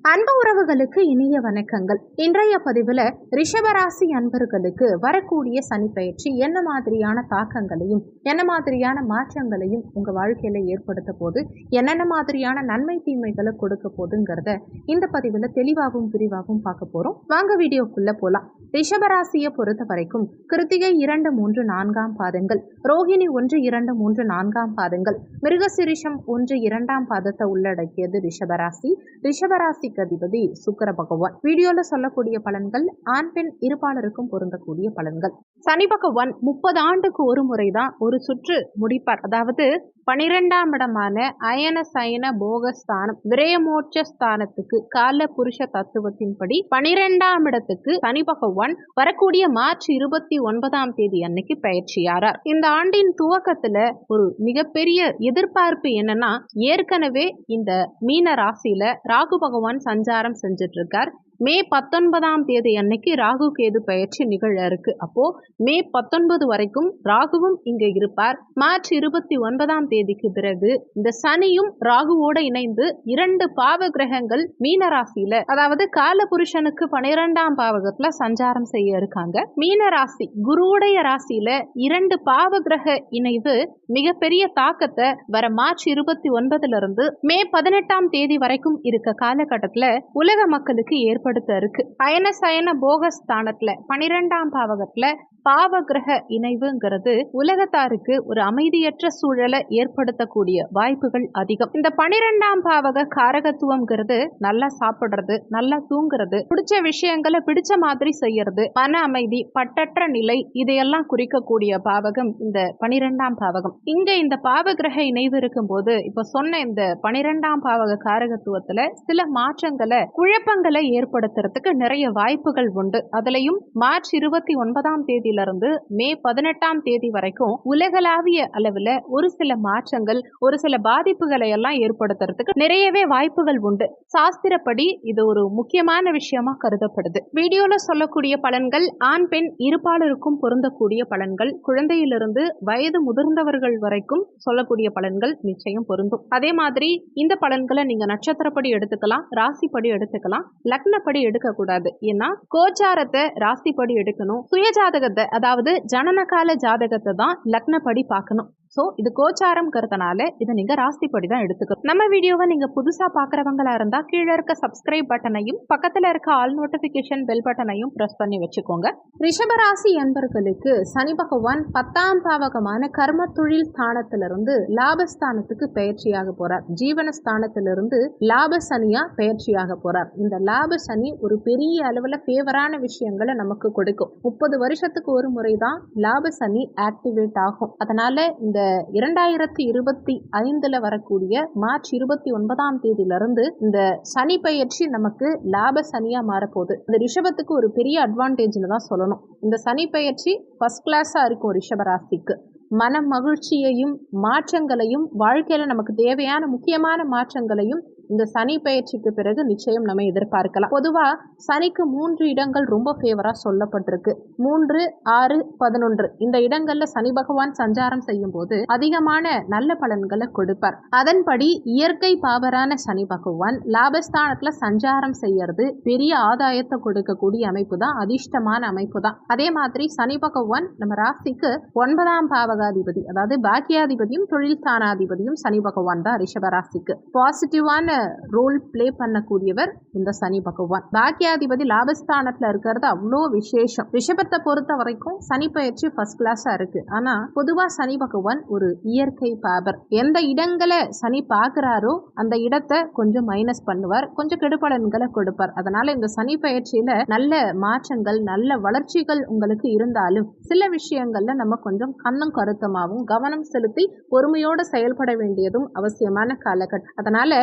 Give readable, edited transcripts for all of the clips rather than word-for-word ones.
அன்பு உறவுகளுக்கு இனிய வணக்கங்கள். இன்றைய பதிவில் ரிஷபராசி அன்பர்களுக்கு வரக்கூடிய சனி பயிற்சி என்ன மாதிரியான தாக்கங்களையும் என்ன மாதிரியான மாற்றங்களையும் உங்க வாழ்க்கையில ஏற்படுத்த போது என்னென்ன மாதிரியான நன்மை தீமைகளை கொடுக்க போதுங்கிறத இந்த பதிவில் தெளிவாகவும் விரிவாகவும் பார்க்க போறோம். வாங்க வீடியோக்குள்ள போலாம். ரிஷபராசியை பொறுத்த வரைக்கும் கிருத்திகை 2, 3, 4 பாதங்கள், ரோஹிணி 1, 2, 3, 4 பாதங்கள், மிருகசிரிஷம் 1, 2 பாதத்தை உள்ளடக்கியது ரிஷபராசி. ரிஷபராசிக்கு அதிபதி சுக்கிர பகவான். வீடியோல சொல்லக்கூடிய பலன்கள் ஆண் பெண் இருபாலருக்கும் பொருந்தக்கூடிய பலன்கள். சனி பகவான் 30 ஆண்டுக்கு ஒரு முறைதான் ஒரு சுற்று முடிப்பார். அதாவது 12ஆம் இடமான அயன சயன போகஸ்தானம் விரயமோட்ச ஸ்தானத்துக்கு கால புருஷ தத்துவத்தின்படி 12ஆம் இடத்துக்கு சனி பகவான் வரக்கூடிய மார்ச் 29ஆம் தேதி அன்னைக்கு பயிற்சியாரார். இந்த ஆண்டின் துவக்கத்துல ஒரு மிகப்பெரிய எதிர்பார்ப்பு என்னன்னா, ஏற்கனவே இந்த மீன ராசியில ராகு பகவான் சஞ்சாரம் செஞ்சுட்டு இருக்கார். மே 19ஆம் தேதி அன்னைக்கு ராகு கேது பயிற்சி நிகழ இருக்கு. அப்போ மே 19 வரைக்கும் ராகுவும் இங்க இருப்பார். மார்ச் 29ஆம் தேதிக்கு பிறகு இந்த சனியும் ராகுவோட இணைந்து 2 பாவ கிரகங்கள் மீன ராசியில, அதாவது கால புருஷனுக்கு 12ஆம் பாவகத்துல சஞ்சாரம் செய்ய இருக்காங்க. மீன ராசி குருவுடைய ராசியில 2 பாவ கிரக இணைவு மிகப்பெரிய தாக்கத்தை வர மார்ச் 29 இருந்து மே 18ஆம் தேதி வரைக்கும் இருக்க காலகட்டத்துல உலக மக்களுக்கு ஏற்படுத்த இருக்கு. அயன சயன போகஸ்தானத்துல 12ஆம் பாவகத்துல பாவ கிரக இணைவுங்கிறது உலகத்தாருக்கு ஒரு அமைதியற்ற சூழலை ஏற்படுத்தக்கூடிய வாய்ப்புகள் அதிகம். இந்த 12ஆம் பாவக காரகத்துவம்ங்கிறது நல்லா சாப்பிடுறது, நல்லா தூங்குறது, பிடிச்ச விஷயங்களை பிடிச்ச மாதிரி செய்யறது, மன அமைதி, பட்டற்ற நிலை, இதையெல்லாம் குறிக்கக்கூடிய பாவகம் இந்த 12ஆம் பாவகம். இங்க இந்த பாவ கிரக இணைவு இருக்கும் போது இப்ப சொன்ன இந்த 12ஆம் பாவக காரகத்துவத்துல சில மாற்றங்களை, குழப்பங்களை ஏற்படுத்துறதுக்கு நிறைய வாய்ப்புகள் உண்டு. அதுலயும் மார்ச் 29ஆம் தேதி இருந்து மே 18ஆம் தேதி வரைக்கும் உலகளாவிய அளவுல ஒரு சில மாற்றங்கள், ஒரு சில பாதிப்புகளை எல்லாம் ஏற்படுத்துறதுக்கு நிறையவே வாய்ப்புகள் உண்டு. சாஸ்திரப்படி இது ஒரு முக்கியமான விஷயமா கருதப்படுது. வீடியோல சொல்லக்கூடிய பலன்கள் ஆண் பெண் இருபாலருக்கும் பொருந்தக்கூடிய பலன்கள். குழந்தையிலிருந்து வயது முதிர்ந்தவர்கள் வரைக்கும் சொல்லக்கூடிய பலன்கள் நிச்சயம் பொருந்தும். அதே மாதிரி இந்த பலன்களை நீங்க நட்சத்திரப்படி எடுத்துக்கலாம், ராசிப்படி எடுத்துக்கலாம், லக்னப்படி எடுக்க கூடாது. ஏன்னா கோச்சாரத்தை ராசிப்படி எடுக்கணும், சுயஜாதகத்தை அதாவது ஜனனகால ஜாதகத்தை தான் லக்னப்படி பார்க்கணும். ஸோ இது கோச்சாரம்ங்கிறதுனால இதை நீங்க ராசிப்படி தான் எடுத்துக்கணும். நம்ம வீடியோவை நீங்க புதுசா பாக்குறவங்களா இருந்தா கீழே இருக்க சப்ஸ்கிரைப் பட்டனையும் பக்கத்துல இருக்க ஆல் நோட்டிபிகேஷன் பெல் பட்டனையும் பிரஸ் பண்ணி வச்சுக்கோங்க. ரிஷபராசி அன்பர்களுக்கு சனி பகவான் 10ஆம் பாவகமான கர்ம தொழில் ஸ்தானத்திலிருந்து லாபஸ்தானத்துக்கு பயிற்சியாக போறார். ஜீவனஸ்தானத்திலிருந்து லாப சனியா பயிற்சியாக போறார். இந்த லாப சனி ஒரு பெரிய அளவுல ஃபேவரான விஷயங்களை நமக்கு கொடுக்கும். 30 வருஷத்துக்கு ஒரு முறைதான் லாப சனி ஆக்டிவேட் ஆகும். அதனால இந்த 2025 வரக்கூடிய மார்ச் 29ஆம் தேதியிலிருந்து இந்த சனி பயிற்சி நமக்கு லாப சனியா மாறப்போகுது. இந்த ரிஷபத்துக்கு ஒரு பெரிய அட்வான்டேஜ்னு தான் சொல்லணும். இந்த சனி பயிற்சி ஃபர்ஸ்ட் கிளாஸா இருக்கும் ரிஷபராசிக்கு. மன மகிழ்ச்சியையும் மாற்றங்களையும், வாழ்க்கையில நமக்கு தேவையான முக்கியமான மாற்றங்களையும் இந்த சனி பயிற்சிக்கு பிறகு நிச்சயம் நம்ம எதிர்பார்க்கலாம். பொதுவா சனிக்கு 3 இடங்கள் ரொம்ப ஃபேவரா சொல்லப்பட்டிருக்கு. 3, 6, 11 இந்த இடங்கள்ல சனி பகவான் சஞ்சாரம் செய்யும் போது அதிகமான நல்ல பலன்களை கொடுப்பார். அதன்படி இயற்கை பாவரான சனி பகவான் லாபஸ்தானத்துல சஞ்சாரம் செய்யறது பெரிய ஆதாயத்தை கொடுக்கக்கூடிய அமைப்பு தான், அதிர்ஷ்டமான அமைப்பு தான். அதே மாதிரி சனி பகவான் நம்ம ராசிக்கு 9ஆம் பாவகாதிபதி, அதாவது பாக்கியாதிபதியும் தொழில் ஸ்தானாதிபதியும் சனி பகவான் தான் ரிஷபராசிக்கு. பாசிட்டிவான ரோல் பிளே பண்ணக்கூடியவர் இந்த சனி பகவான். பாக்கியாதிபதி லாபஸ்தானத்துல இருக்கிறது அவ்வளோ விசேஷம். ரிஷபத்தை பொறுத்த வரைக்கும் சனி பயிற்சி ஃபர்ஸ்ட் கிளாஸா இருக்கு. ஆனா பொதுவா சனி பகவான் ஒரு இயற்கை பாபர். எந்த இடங்களை சனி பார்க்கிறாரோ அந்த இடத்தை கொஞ்சம் மைனஸ் பண்ணுவார், கொஞ்சம் கெடுபலன்களை கொடுப்பார். அதனால இந்த சனி பயிற்சியில நல்ல மாற்றங்கள், நல்ல வளர்ச்சிகள் உங்களுக்கு இருந்தாலும் சில விஷயங்கள்ல நம்ம கொஞ்சம் கண்ணும் கருத்தமாகவும் கவனம் செலுத்தி பொறுமையோடு செயல்பட வேண்டியதும் அவசியமான காலகட்டம். அதனால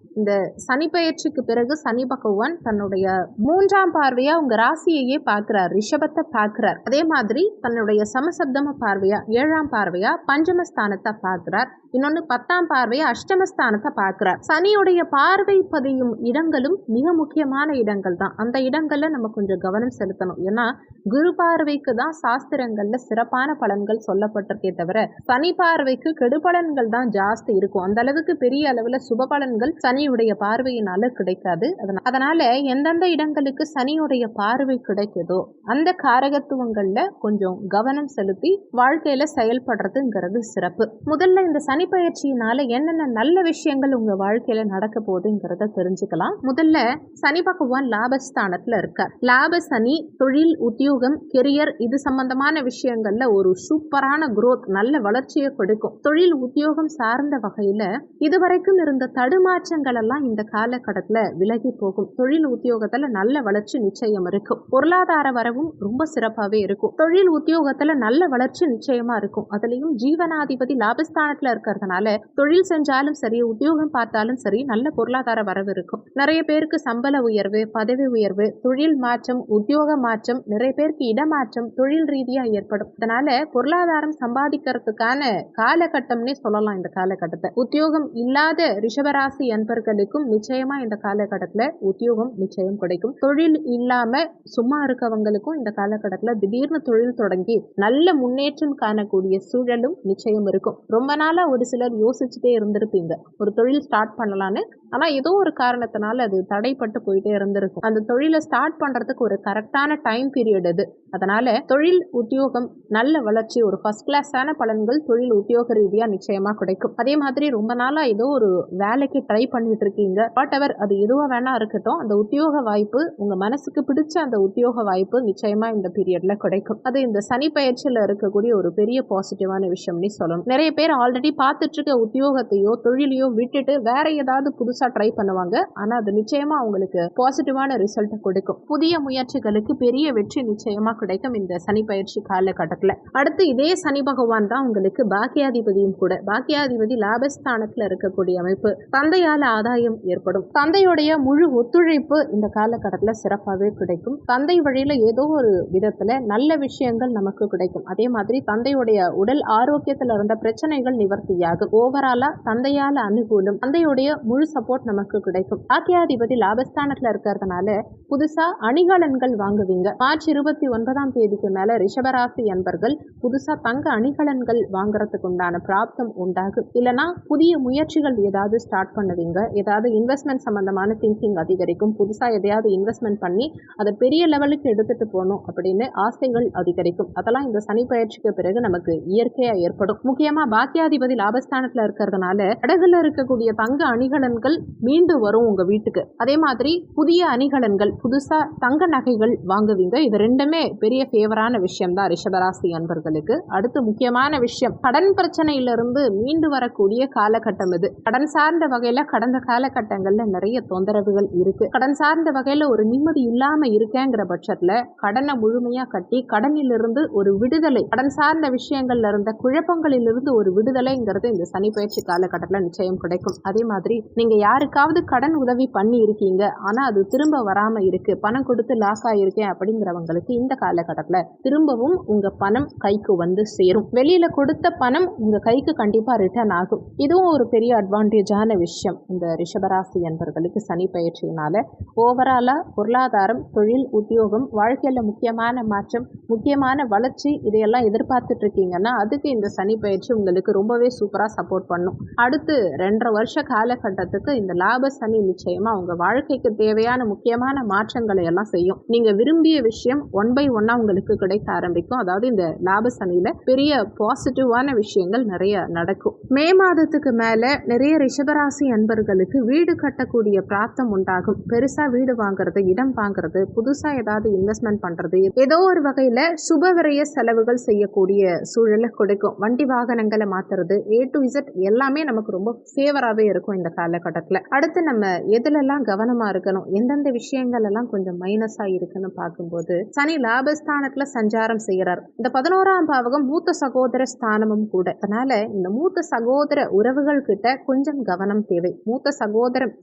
இந்த சனி பயிற்சிக்கு பிறகு சனி பகவான் தன்னுடைய 3ஆம் பார்வையா உங்க ராசியையே பார்க்கிறார், ரிஷபத்தை பார்க்கிறார். அதே மாதிரி தன்னுடைய சமசப்தம பார்வையா 7ஆம் பார்வையா பஞ்சமஸ்தானத்தை பார்க்கிறார். இன்னொன்னு 10ஆம் பார்வையா அஷ்டமஸ்தானத்தை பார்க்கிறார். சனியுடைய பார்வை பதியும் இடங்களும் மிக முக்கியமான இடங்கள் தான். அந்த இடங்கள்ல நம்ம கொஞ்சம் கவனம் செலுத்தணும். ஏன்னா குரு பார்வைக்கு தான் சாஸ்திரங்கள்ல சிறப்பான பலன்கள் சொல்லப்பட்டிருக்கே தவிர சனி பார்வைக்கு கெடுபலன்கள் தான் ஜாஸ்தி இருக்கும். அந்த அளவுக்கு பெரிய அளவுல சுப பலன்கள் சனி சனியுடைய பார்வையினால கிடைக்காது. அதனால எந்தெந்த இடங்களுக்கு சனியுடைய பார்வை கிடைக்குதோ அந்த காரகத்துவங்கள்ல கொஞ்சம் கவனம் செலுத்தி வாழ்க்கையில செயல்படுறதுங்கிறது சிறப்பு. முதல்ல இந்த சனி பயிற்சியினால என்னென்ன நல்ல விஷயங்கள் உங்க வாழ்க்கையில நடக்க போகுதுங்கிறத தெரிஞ்சுக்கலாம். முதல்ல சனி பகவான் லாபஸ்தானத்துல இருக்கார். லாப சனி தொழில், உத்தியோகம், கெரியர் இது சம்பந்தமான விஷயங்கள்ல ஒரு சூப்பரான குரோத், நல்ல வளர்ச்சியை கொடுக்கும். தொழில் உத்தியோகம் சார்ந்த வகையில இதுவரைக்கும் இருந்த தடுமாற்றங்கள் எல்லாம் இந்த காலகட்டத்துல விலகி போகும். தொழில் உத்தியோகத்துல நல்ல வளர்ச்சி நிச்சயம் இருக்கும். பொருளாதார வரவும் ரொம்ப சிறப்பாவே இருக்கும். தொழில் உத்தியோகத்துல நல்ல வளர்ச்சி நிச்சயமா இருக்கும். அதுலயும் ஜீவனாதிபதி லாபஸ்தானத்துல இருக்கிறதுனால தொழில் செஞ்சாலும் சரி, உத்தியோகம் பார்த்தாலும் சரி, நல்ல பொருளாதார வரவு இருக்கும். நிறைய பேருக்கு சம்பள உயர்வு, பதவி உயர்வு, தொழில் மாற்றம், உத்தியோக மாற்றம், நிறைய பேருக்கு இடமாற்றம் தொழில் ரீதியா ஏற்படும். அதனால பொருளாதாரம் சம்பாதிக்கிறதுக்கான காலகட்டம்னே சொல்லலாம் இந்த காலகட்டத்தை. உத்தியோகம் இல்லாத ரிஷபராசி அன்பர்களுக்கும் நிச்சயமா இந்த காலகட்டத்துல உத்தியோகம் நிச்சயம் கிடைக்கும். தொழில் இல்லாம சும்மா இருக்கவங்களுக்கும் இந்த காலகட்டத்துல திடீர்னு தொழில் தொடங்கி நல்ல முன்னேற்றம் காணக்கூடிய சூழலும் நிச்சயம் இருக்கும். ரொம்ப நாளா ஒரு சிலர் யோசிச்சுட்டே இருந்திருப்பீங்க ஒரு தொழில் ஸ்டார்ட் பண்ணலான்னு. ஆனா ஏதோ ஒரு காரணத்தினால அது தடைப்பட்டு போயிட்டே இருந்திருக்கும். அந்த தொழிலை ஸ்டார்ட் பண்றதுக்கு ஒரு கரெக்டான டைம் பீரியட் இது. அதனால தொழில் உத்தியோகம் நல்ல வளர்ச்சி, ஒரு ஃபர்ஸ்ட் கிளாஸான பலன்கள் தொழில் உத்தியோக ரீதியா நிச்சயமா கிடைக்கும். அதே மாதிரி ரொம்ப நாளா ஏதோ ஒரு வேலைக்கு ட்ரை பண்ணிட்டு இருக்கீங்க. வாட் எவர் அது எதுவா வேணா இருக்கட்டும், அந்த உத்தியோக வாய்ப்பு, உங்க மனசுக்கு பிடிச்ச அந்த உத்தியோக வாய்ப்பு நிச்சயமா இந்த பீரியட்ல கிடைக்கும். அது இந்த சனி பயிற்சியில இருக்கக்கூடிய ஒரு பெரிய பாசிட்டிவான விஷயம்னு சொல்லணும். நிறைய பேர் ஆல்ரெடி பார்த்துட்டு இருக்க உத்தியோகத்தையோ தொழிலையோ விட்டுட்டு வேற ஏதாவது புதுசா ட்ரை பண்ணுவாங்க. ஆனா அது நிச்சயமா அவங்களுக்கு பாசிட்டிவான ரிசல்ட் கொடுக்கும். புதிய முயற்சிகளுக்கு பெரிய வெற்றி நிச்சயமா கிடைக்கும் இந்த சனி பயிற்சி காலகட்டத்துல. அடுத்து இதே சனி பகவான் தான் உங்களுக்கு பாக்கியாதிபதியும் கூட. பாக்கியாதிபதி லாபஸ்தானத்துல இருக்கக்கூடிய அமைப்பு. தந்தையால ஆதாயம் ஏற்படும். தந்தையுடைய முழு ஒத்துழைப்பு இந்த காலகட்டத்துல சிறப்பாகவே கிடைக்கும். தந்தை வழியில ஏதோ ஒரு விதத்துல நல்ல விஷயங்கள் நமக்கு கிடைக்கும். அதே மாதிரி தந்தையுடைய உடல் ஆரோக்கியத்துல இருந்த பிரச்சனைகள் நிவர்த்தியாகும். ஓவராலா தந்தையால அனுகூலம், தந்தையுடைய முழு சப்போர்ட் நமக்கு கிடைக்கும். பாக்கியாதிபதி லாபஸ்தானத்துல இருக்கிறதுனால புதுசா அணிகலன்கள் வாங்குவீங்க. மார்ச் 29ஆம் தேதிக்கு மேல ரிஷபராசி அன்பர்கள் புதுசா தங்க அணிகலன்கள் வாங்குறதுக்கு உண்டான பிராப்தம் உண்டாகும். இல்லைன்னா புதிய முயற்சிகள் ஏதாவது ஸ்டார்ட் பண்ணுவீங்க. ஏதாவது இன்வெஸ்ட்மெண்ட் சம்பந்தமான திங்கிங் அதிகரிக்கும். புதுசா எதையாவது இன்வெஸ்ட்மெண்ட் பண்ணி அதை பெரிய லெவலுக்கு எடுத்துட்டு போகணும் அப்படின்னு ஆசைகள் அதிகரிக்கும். அதெல்லாம் இந்த சனி பயிற்சிக்கு பிறகு நமக்கு இயற்கையா ஏற்படும். முக்கியமா பாக்கியாதிபதி லாபஸ்தானத்துல இருக்கிறதுனால கடகுல இருக்கக்கூடிய தங்க அணிகலன்கள் மீண்டு வரும் உங்க வீட்டுக்கு. அதே மாதிரி புதிய அணிகலன்கள், புதுசா தங்க நகைகள் வாங்குவீங்க. இது ரெண்டுமே பெரிய ஃபேவரான விஷயம் தான் ரிஷபராசி அன்பர்களுக்கு. அடுத்து முக்கியமான விஷயம், கடன் பிரச்சனையிலிருந்து மீண்டு வரக்கூடிய காலகட்டம் இது. கடன் சார்ந்த வகையில கடந்த காலகட்டங்கள்ல நிறைய தொந்தரவுகள் இருக்கு. கடன் சார்ந்த வகையில ஒரு நிம்மதி இல்லாம இருக்கேங்கிற பட்சத்துல கடனை முழுமையா கட்டி கடனிலிருந்து ஒரு விடுதலை, கடன் சார்ந்த விஷயங்கள்ல இருந்த குழப்பங்களிலிருந்து ஒரு விடுதலைங்கிறது இந்த சனி பயிற்சி காலகட்டத்துல நிச்சயம் கிடைக்கும். அதே மாதிரி நீங்க யாருக்காவது கடன் உதவி பண்ணி இருக்கீங்க, ஆனா அது திரும்ப வராம இருக்கு, பணம் கொடுத்து லாஸ் ஆயிருக்கேன் அப்படிங்கிறவங்களுக்கு இந்த காலகட்டத்துல திரும்பவும் உங்க பணம் கைக்கு வந்து சேரும். வெளியில கொடுத்த பணம் உங்க கைக்கு கண்டிப்பா ரிட்டர்ன் ஆகும். இதுவும் ஒரு பெரிய அட்வான்டேஜான விஷயம் இந்த ரிஷபராசி என்பவர்களுக்கு சனி பயிற்சியினால. ஓவராலா பொருளாதாரம், தொழில், உத்தியோகம், வாழ்க்கையில முக்கியமான மாற்றம், முக்கியமான வளர்ச்சி இதையெல்லாம் எதிர்பார்த்துட்டு இருக்கீங்கன்னா அதுக்கு இந்த சனி பயிற்சி உங்களுக்கு ரொம்பவே சூப்பரா சப்போர்ட் பண்ணும். அடுத்து 2.5 வருஷ காலகட்டத்துக்கு இந்த லாப சனி நிச்சயமா உங்க வாழ்க்கைக்கு தேவையான முக்கியமான மாற்றங்களை எல்லாம் செய்யும். நீங்க விரும்பிய விஷயம் ஒன் பை ஒன்னா உங்களுக்கு கிடைக்க ஆரம்பிக்கும். அதாவது இந்த லாப சனியில பெரிய பாசிட்டிவான விஷயங்கள் நிறைய நடக்கும். மே மாதத்துக்கு மேல நிறைய ரிஷபராசி அன்பர்களுக்கு வீடு கட்டக்கூடிய பிராப்தம் உண்டாகும். பெருசா வீடு வாங்குறது, இடம் வாங்குறது, புதுசா ஏதாவது இன்வெஸ்ட்மெண்ட் பண்றது, ஏதோ ஒரு வகையில சுப விரய செலவுகள் செய்யக்கூடிய சூழலை கொடுக்கும். வண்டி வாகனங்களை மாத்துறது, A to Z எல்லாமே நமக்கு ரொம்ப ஃபேவராகவே இருக்கும் இந்த காலகட்டத்தில். அடுத்து நம்ம எதுலெல்லாம் கவனமா இருக்கணும், எந்தெந்த விஷயங்கள் எல்லாம் கொஞ்சம் மைனஸா இருக்குன்னு பார்க்கும்போது, சனி லாபஸ்தானத்துல சஞ்சாரம் செய்யறார். இந்த 11ஆம் பாவகம் மூத்த சகோதர ஸ்தானமும் கூட. அதனால இந்த மூத்த சகோதர உறவுகள் கிட்ட கொஞ்சம் கவனம் தேவை. மூத்த சகோதரம்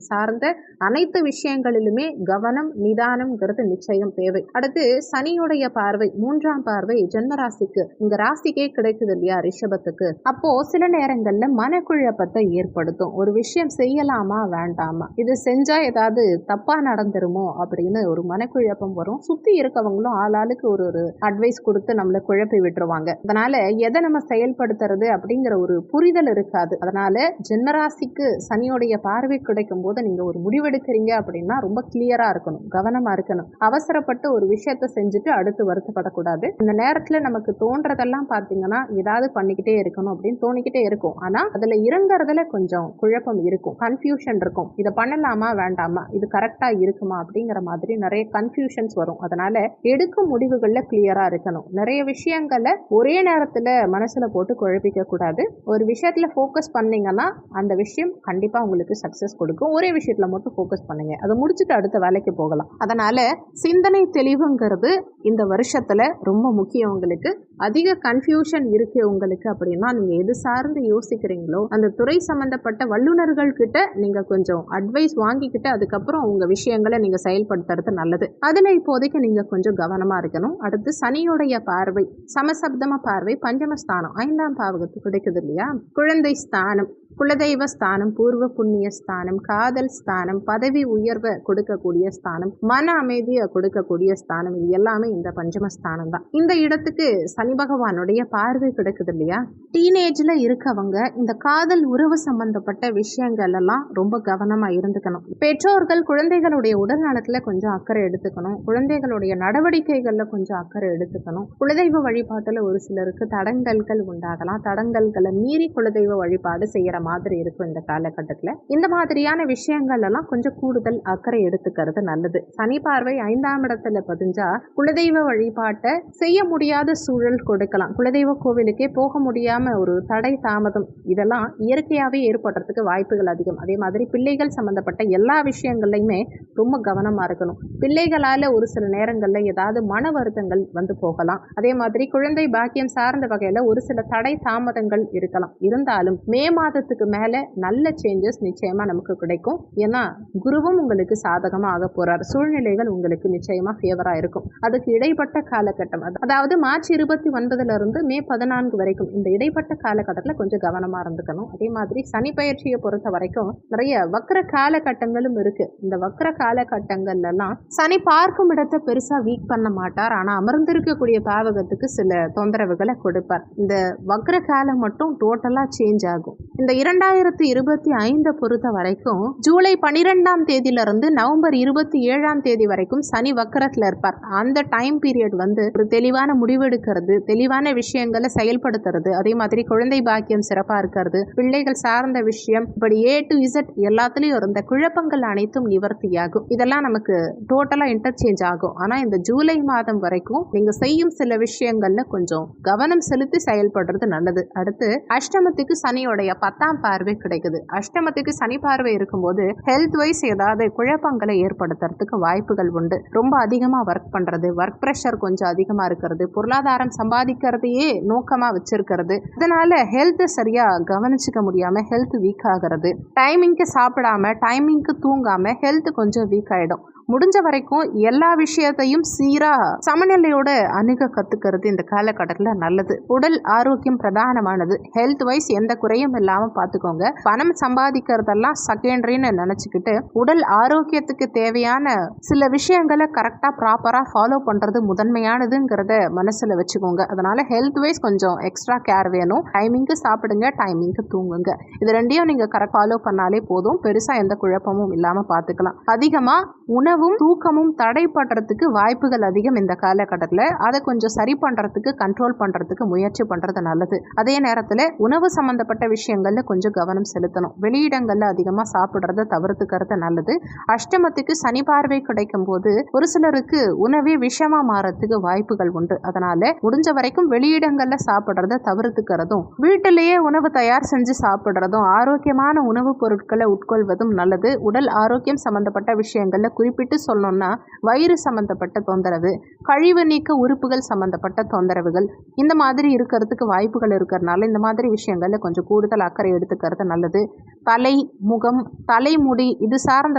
சார்ந்த அனைத்து விஷயங்களிலுமே கவனம், நிதானம்ங்கிறது நிச்சயம் தேவை. அடுத்து சனியுடைய பார்வை, 3ஆம் பார்வை ஜென்ம ராசிக்கு, உங்க ராசிக்கே கிடைக்குது இல்லையா ரிஷபத்துக்கு. அப்போ சில நேரங்கள்ல மனக்குழப்பத்தை ஏற்படுத்தும். ஒரு விஷயம் செய்யலாமா வேண்டாமா, இது செஞ்சா ஏதாவது தப்பா நடந்துருமோ அப்படின்னு ஒரு மனக்குழப்பம் வரும். சுத்தி இருக்கவங்களும் ஆளாளுக்கு ஒரு அட்வைஸ் கொடுத்து நம்மளை குழப்பி விட்டுருவாங்க. அதனால எதை நம்ம செயல்படுத்துறது அப்படிங்கிற ஒரு புரிதல் இருக்காது. அதனால ஜென்மராசிக்கு சனியோடைய பார்வை கிடைக்கும் போது நீங்க ஒரு முடிவெடுக்கிறீங்க அப்படின்னா ரொம்ப கிளியரா இருக்கணும், கவனமா இருக்கணும். அவசரப்பட்டு ஒரு விஷயத்த செஞ்சுட்டு அடுத்து வருத்தப்படக்கூடாது. இந்த நேரத்துல நமக்கு தோன்றதெல்லாம் பாத்தீங்கன்னா ஏதாவது பண்ணிக்கிட்டே இருக்கணும் அப்படின்னு தோணிக்கிட்டே இருக்கும். ஆனா அதுல இறங்குறதுல கொஞ்சம் குழப்பம் இருக்கும், கன்ஃபியூஷன் இருக்கும். இதை பண்ணலாமா வேண்டாமா, இது கரெக்டா இருக்குமா அப்படிங்கிற மாதிரி நிறைய கன்ஃபியூஷன்ஸ் வரும். அதனால எடுக்கும் முடிவுகள்ல கிளியரா இருக்கணும். நிறைய விஷயங்களை ஒரே நேரத்துல மனசுல போட்டு குழப்பிக்க கூடாது. ஒரு விஷயத்துல ஃபோக்கஸ் பண்ணீங்கன்னா அந்த விஷயம் கண்டிப்பா உங்களுக்கு சக்சஸ் கொடுக்கும். ஒரே விஷயத்துல மட்டும் ஃபோக்கஸ் பண்ணுங்க, அதை முடிச்சுட்டு அடுத்த வேலைக்கு போகலாம். அதனால சிந்தனை தெளிவுங்கிறது இந்த வருஷத்துல ரொம்ப முக்கியம். உங்களுக்கு அதிக கன்ஃபியூஷன் இருக்கு உங்களுக்கு அப்படின்னா நீங்க எது சார்ந்து யோசிக்கிறீங்களோ அந்த துறை சம்பந்தப்பட்ட வல்லுநர்கள் கிட்ட நீங்க கொஞ்சம் அட்வைஸ் வாங்கிக்கிட்டு அதுக்கப்புறம் உங்க விஷயங்களை நீங்க செயல்படுத்துறது நல்லது. அதுல இப்போதைக்கு நீங்க கொஞ்சம் கவனமா இருக்கணும். அடுத்து சனியுடைய பார்வை, சமசப்தம பார்வை பஞ்சமஸ்தானம் 5ஆம் பாவகத்துக்கு கிடைக்குது இல்லையா? குழந்தை ஸ்தானம், குலதெய்வ ஸ்தானம், பூர்வ புண்ணிய ஸ்தானம், காதல் ஸ்தானம், பதவி உயர்வை கொடுக்கக்கூடிய ஸ்தானம், மன அமைதியை கொடுக்கக்கூடிய ஸ்தானம், இது எல்லாமே இந்த பஞ்சமஸ்தானம் தான். இந்த இடத்துக்கு சனி பகவானுடைய பார்வை கிடைக்குது இல்லையா? டீனேஜ்ல இருக்கவங்க இந்த காதல் உறவு சம்பந்தப்பட்ட விஷயங்கள் எல்லாம் ரொம்ப கவனமா இருந்துக்கணும். பெற்றோர்கள் குழந்தைகளுடைய உடல் நலத்துல கொஞ்சம் அக்கறை எடுத்துக்கணும். குழந்தைகளுடைய நடவடிக்கைகள்ல கொஞ்சம் அக்கறை எடுத்துக்கணும். குலதெய்வ வழிபாட்டுல ஒரு சிலருக்கு தடங்கல்கள் உண்டாகலாம். தடங்கல்களை மீறி குலதெய்வ வழிபாடு செய்யற மாதிரி இருக்கும் இந்த காலகட்டத்துல. இந்த மாதிரியான விஷயங்கள் எல்லாம் கொஞ்சம் கூடுதல் அக்கறை எடுத்துக்கிறது நல்லது. சனி பார்வை 5ஆம் இடத்துல பதிஞ்சா குலதெய்வ வழிபாட்டை செய்ய முடியாத சூழல் கொடுக்கலாம். குலதெய்வ கோவிலுக்கே போக முடியாம ஒரு தடை தாமதம் இதெல்லாம் இயற்கையாவே ஏற்படுறதுக்கு வாய்ப்புகள் அதிகம். அதே மாதிரி பிள்ளைகள் சம்பந்தப்பட்ட எல்லா விஷயங்கள்லையுமே ரொம்ப கவனமா இருக்கணும். பிள்ளைகளால ஒரு சில நேரங்கள்ல ஏதாவது மன வருத்தங்கள் வந்து போகலாம். அதே மாதிரி குழந்தை பாக்கியம் சார்ந்த வகையில ஒரு சில தடை தாமதங்கள் இருக்கலாம். இருந்தாலும் மே மாதத்துக்கு மேல நல்ல சேஞ்சஸ் நிச்சயமா நமக்கு கிடைக்கும். ஏன்னா குருவும் உங்களுக்கு சாதகமா ஆக போறார். சூழ்நிலைகள் உங்களுக்கு நிச்சயமா ஃபேவரா இருக்கும். அதுக்கு இடைப்பட்ட காலகட்டம், அதாவது மார்ச் 29 இருந்து மே 14 வரைக்கும் இந்த இடைப்பட்ட காலகட்டத்தில் கொஞ்சம் கவனமா இருந்துக்கணும். அதே மாதிரி சனி பயிற்சியை பொறுத்த வரைக்கும் நிறைய வக்ர காலகட்டங்களும் இருக்கு. இந்த வக்ர காலகட்டங்கள்ல எல்லாம் சனி பார்க்கும் இடத்தை பெருசா வீக் பண்ண மாட்டார். ஆனா அமர்ந்திருக்கக்கூடிய பாவகத்துக்கு சில தொந்தரவுகளை கொடுப்பார். இந்த வக்ர காலம் மட்டும் டோட்டலா சேஞ்ச் ஆகும். இந்த 2025 பொறுத்த வரைக்கும் ஜூலை 12ஆம் தேதியிலிருந்து நவம்பர் 27ஆம் தேதி வரைக்கும் சனி வக்கரத்துல இருப்பார். அந்த டைம் பீரியட் வந்து ஒரு தெளிவான முடிவெடுக்கிறது, தெளிவான விஷயங்களை செயல்படுத்துறது, அதே மாதிரி குழந்தை பாக்கியம் சிறப்பா இருக்கிறது, பிள்ளைகள் சார்ந்த விஷயம், இப்படி A to Z எல்லாத்துலயும் இருந்த குழப்பங்கள் அனைத்தும் நிவர்த்தியாகும். இதெல்லாம் நமக்கு டோட்டலா இன்டர்சேஞ்ச் ஆகும். ஆனா இந்த ஜூலை மாதம் வரைக்கும் நீங்க செய்யும் சில விஷயங்கள்ல கொஞ்சம் கவனம் செலுத்தி செயல்படுறது நல்லது. அடுத்து அஷ்டமத்துக்கு சனியோடைய 10ஆம் பார்வை கிடைக்குது. அஷ்டமத்துக்கு சனி பார்வை இருக்கும்போது ஹெல்த் வைஸ் ஏதாவது குழப்பங்களை ஏற்படுத்துறதுக்கு வாய்ப்புகள் உண்டு. ரொம்ப அதிகமா ஒர்க் பண்றது, ஒர்க் ப்ரெஷர் கொஞ்சம் அதிகமா இருக்கிறது, பொருளாதாரம் சம்பாதிக்கிறதையே நோக்கமா வச்சிருக்கிறது, இதனால ஹெல்த் சரியா கவனிச்சுக்க முடியாம ஹெல்த் வீக் ஆகிறது, டைமிங்க்கு சாப்பிடாம டைமிங்க்கு தூங்காம ஹெல்த் கொஞ்சம் வீக் ஆயிடும். முடிஞ்ச வரைக்கும் எல்லா விஷயத்தையும் சீரா சமநிலையோட அணுக கத்துக்கிறது இந்த காலகட்டத்தில் நல்லது. உடல் ஆரோக்கியம் பிரதானமானது. ஹெல்த் வைஸ் எந்த குறையும் இல்லாம பாத்துக்கோங்க. பணம் சம்பாதிக்கிறதெல்லாம் செகண்டரின்னு நினைச்சுக்கிட்டு உடல் ஆரோக்கியத்துக்கு தேவையான சில விஷயங்களை கரெக்டா ப்ராப்பரா ஃபாலோ பண்றது முதன்மையானதுங்கிறத மனசுல வச்சுக்கோங்க. அதனால ஹெல்த் வைஸ் கொஞ்சம் எக்ஸ்ட்ரா கேர் வேணும். டைமிங்க்கு சாப்பிடுங்க, டைமிங்க்கு தூங்குங்க. இது ரெண்டையும் நீங்க கரெக்ட் ஃபாலோ பண்ணாலே போதும். பெருசா எந்த குழப்பமும் இல்லாம பாத்துக்கலாம். அதிகமா உணவும் தூக்கமும் தடைப்படுறதுக்கு வாய்ப்புகள் அதிகம் இந்த காலகட்டத்தில். அதை கொஞ்சம் சரி பண்றதுக்கு, கண்ட்ரோல் பண்றதுக்கு முயற்சி பண்றது நல்லது. அதே நேரத்தில் உணவு சம்பந்தப்பட்ட விஷயங்கள்ல கொஞ்சம் கவனம் செலுத்தணும். வெளியிடங்கள்ல அதிகமா சாப்பிடுறத தவிர்த்துக்கிறது நல்லது. அஷ்டமத்துக்கு சனி பார்வை கிடைக்கும் போது ஒரு சிலருக்கு உணவே விஷமா மாறத்துக்கு வாய்ப்புகள் உண்டு. அதனால முடிஞ்ச வரைக்கும் வெளியிடங்கள்ல சாப்பிடுறத தவிர்த்துக்கிறதும், வீட்டிலேயே உணவு தயார் செஞ்சு சாப்பிடுறதும், ஆரோக்கியமான உணவுப் பொருட்களை உட்கொள்வதும் நல்லது. உடல் ஆரோக்கியம் சம்பந்தப்பட்ட விஷயங்கள்ல குறிப்பிட்டு சொல்லணும்னா வயிறு சம்பந்தப்பட்ட தொந்தரவு, கழிவு நீக்க உறுப்புகள் சம்பந்தப்பட்ட தொந்தரவுகள் இந்த மாதிரி இருக்கிறதுக்கு வாய்ப்புகள் இருக்கிறதுனால இந்த மாதிரி விஷயங்கள்ல கொஞ்சம் கூடுதல் அக்கறை எடுத்துக்கிறது நல்லது. தலை, முகம், தலைமுடி இது சார்ந்த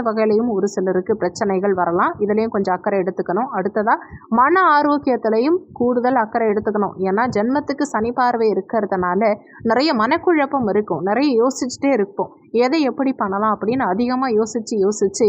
வகையிலையும் ஒரு சிலருக்கு பிரச்சனைகள் வரலாம். இதுலயும் கொஞ்சம் அக்கறை எடுத்துக்கணும். அடுத்ததா மன ஆரோக்கியத்திலையும் கூடுதல் அக்கறை எடுத்துக்கணும். ஏன்னா ஜென்மத்துக்கு சனி பார்வை இருக்கிறதுனால நிறைய மனக்குழப்பம் இருக்கும். நிறைய யோசிச்சுட்டே இருப்போம். எதை எப்படி பண்ணலாம் அப்படின்னு அதிகமாக யோசிச்சு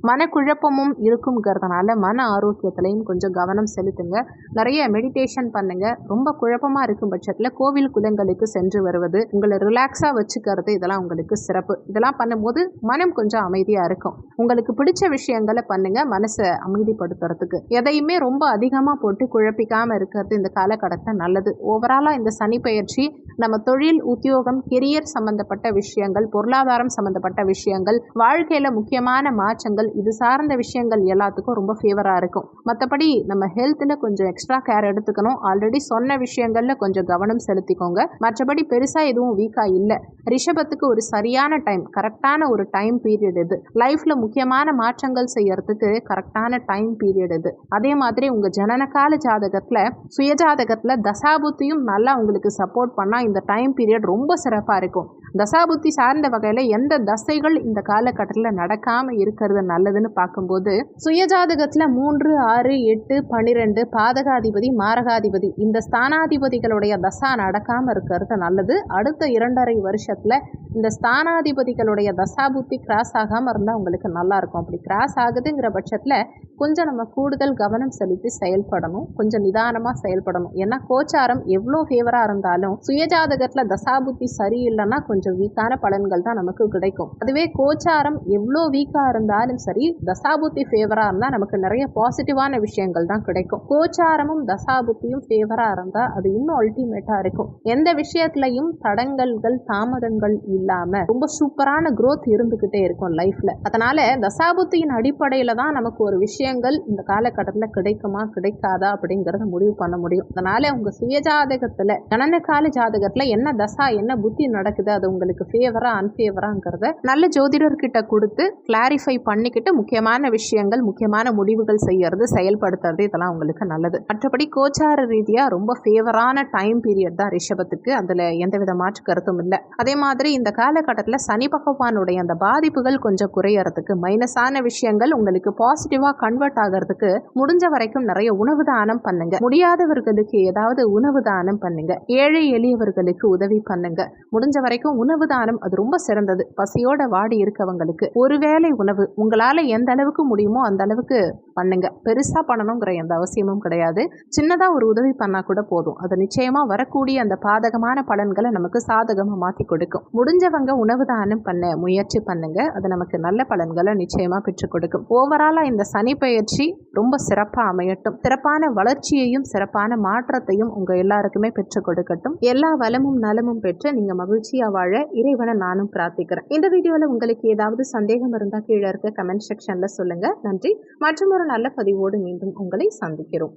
மனக்குழப்பமும் இருக்குங்கிறதுனால மன ஆரோக்கியத்திலையும் கொஞ்சம் கவனம் செலுத்துங்க. நிறைய மெடிடேஷன் பண்ணுங்க. ரொம்ப குழப்பமாக இருக்கும் பட்சத்தில் கோவில் குளங்களுக்கு சென்று வருவது, உங்களை ரிலாக்ஸாக வச்சுக்கிறது, இதெல்லாம் உங்களுக்கு சிறப்பு. தப்பு. இதெல்லாம் பண்ணும்போது மனம் கொஞ்சம் அமைதியாக இருக்கும். உங்களுக்கு பிடிச்ச விஷயங்களை பண்ணுங்க, மனசை அமைதிப்படுத்துறதுக்கு. எதையுமே ரொம்ப அதிகமாக போட்டு குழப்பிக்காமல் இருக்கிறது இந்த காலகட்டத்தில் நல்லது. ஓவராலாக இந்த சனி பெயர்ச்சி நம்ம தொழில், உத்தியோகம், கெரியர் சம்பந்தப்பட்ட விஷயங்கள், பொருளாதாரம் சம்பந்தப்பட்ட விஷயங்கள், வாழ்க்கையில் முக்கியமான மாற்றங்கள், இது சார்ந்த விஷயங்கள் எல்லாத்துக்கும் ரொம்ப ஃபேவராக இருக்கும். மற்றபடி நம்ம ஹெல்த்தில் கொஞ்சம் எக்ஸ்ட்ரா கேர் எடுத்துக்கணும். ஆல்ரெடி சொன்ன விஷயங்களில் கொஞ்சம் கவனம் செலுத்திக்கோங்க. மற்றபடி பெருசாக எதுவும் வீக்காக இல்லை. ரிஷபத்துக்கு ஒரு சரியான டைம், கரெக்டான ஒரு டைம் பீரியட் இது. லைஃப்பில் முக்கியமான மாற்றங்கள் செய்யறதுக்கு கரெக்டான டைம் பீரியட் இது. அதே மாதிரி உங்கள் ஜனனகால ஜாதகத்தில், சுயஜாதகத்தில் தசாபுத்தியும் நல்லா உங்களுக்கு சப்போர்ட் பண்ணால் இந்த டைம் பீரியட் ரொம்ப சிறப்பாக இருக்கும். தசாபுத்தி சார்ந்த வகையில் எந்த தசைகள் இந்த காலகட்டத்தில் நடக்காமல் இருக்கிறது நல்லதுன்னு பார்க்கும்போது, சுயஜாதகத்தில் 3, 6, 8, 12 பாதகாதிபதி, மாரகாதிபதி இந்த ஸ்தானாதிபதிகளுடைய தசா நடக்காமல் இருக்கிறது நல்லது. அடுத்த 2.5 வருஷத்தில் இந்த ஸ்தானாதிபதிகளுடைய தசாபுத்தி கிராஸ் ஆகாமல் இருந்தால் உங்களுக்கு நல்லாயிருக்கும். அப்படி கிராஸ் ஆகுதுங்கிற பட்சத்தில் கொஞ்சம் நம்ம கூடுதல் கவனம் செலுத்தி செயல்படணும், கொஞ்சம் நிதானமாக செயல்படணும். ஏன்னா கோச்சாரம் எவ்வளோ ஃபேவராக இருந்தாலும் சுயஜாதகத்தில் தசாபுத்தி சரியில்லைன்னா கொஞ்சம் வீக்கான பலன்கள் தான் நமக்கு கிடைக்கும். அதுவே கோச்சாரம் எவ்வளோ வீக்காக இருந்தாலும் சரி, தசாபுத்தி ஃபேவராக இருந்தால் நமக்கு நிறைய பாசிட்டிவான விஷயங்கள் தான் கிடைக்கும். கோச்சாரமும் தசாபுத்தியும் ஃபேவராக இருந்தால் அது இன்னும் அல்டிமேட்டாக இருக்கும். எந்த விஷயத்துலையும் தடங்கல்கள், தாமதங்கள் இல்லாமல் ரொம்ப சூப்பரான growth இருந்துக்கிட்டே இருக்கும் லைஃப்பில். அதனால் தசாபுத்தியின் அடிப்படையில் தான் நமக்கு ஒரு விஷயங்கள் இந்த காலகட்டத்தில் கிடைக்குமா கிடைக்காதா அப்படிங்கிறத முடிவு பண்ண முடியும். அதனால் உங்கள் சுயஜாதகத்தில், ஜனனகால ஜாதகத்தில் என்ன தசா, என்ன புத்தி நடக்குது, அது உங்களுக்கு ஃபேவரா அன்ஃபேவராங்கிறத நல்ல ஜோதிடர்கிட்ட கொடுத்து கிளாரிஃபை பண்ணிக்கிட்டு முக்கியமான விஷயங்கள், முக்கியமான முடிவுகள் செய்யறது, செயல்படுத்துறது இதெல்லாம் உங்களுக்கு நல்லது. மற்றபடி கோச்சார ரீதியாக ரொம்ப ஃபேவரான டைம் பீரியட் தான் ரிஷபத்துக்கு. அதில் எந்தவித மாற்று கருத்தும் இல்லை. அதே மாதிரி இந்த காலகட்டத்தில் சனி பகவானுடைய அந்த பாதிப்புகள் கொஞ்சம் குறையறதுக்கு, மைனஸான விஷயங்கள் உங்களுக்கு பாசிட்டிவாக கன்வெர்ட் ஆகிறதுக்கு முடிஞ்ச வரைக்கும் நிறைய உணவு தானம் பண்ணுங்க. முடியாதவர்களுக்கு ஏதாவது உணவு தானம் பண்ணுங்க. ஏழை எளியவர்களுக்கு உதவி பண்ணுங்க. முடிஞ்ச வரைக்கும் உணவு தானம் அது ரொம்ப சிறந்தது. பசியோட வாடி இருக்கவங்களுக்கு ஒருவேளை உணவு உங்களால் எந்த அளவுக்கு முடியுமோ அந்த அளவுக்கு பண்ணுங்க. பெருசாக பண்ணணுங்கிற எந்த அவசியமும் கிடையாது. சின்னதாக ஒரு உதவி பண்ணால் கூட போதும். அது நிச்சயமாக வரக்கூடிய அந்த பாதகமான பலன்களை நமக்கு சாதகமாக மாற்றி கொடுக்கும். முடிஞ்சவங்க உணவு தானம் பண்ண முயற்சி பண்ணுங்க. அது நமக்கு நல்ல பலன்களை நிச்சயமாக பெற்றுக் கொடுக்கும். ஓவராலாக இந்த சனி பயிற்சி ரொம்ப சிறப்பாக அமையட்டும். சிறப்பான வளர்ச்சியையும் சிறப்பான மாற்றத்தையும் உங்கள் எல்லாருக்குமே பெற்றுக் கொடுக்கட்டும். எல்லா வளமும் நலமும் பெற்று நீங்கள் மகிழ்ச்சியாக வாழ இறைவனை நானும் பிரார்த்திக்கிறேன். இந்த வீடியோவில் உங்களுக்கு ஏதாவது சந்தேகம் இருந்தால் கீழே இருக்க கமெண்ட் செக்ஷனில் சொல்லுங்கள். நன்றி. மற்றும் ஒரு நல்ல பதிவோடு மீண்டும் உங்களை சந்திக்கிறோம்.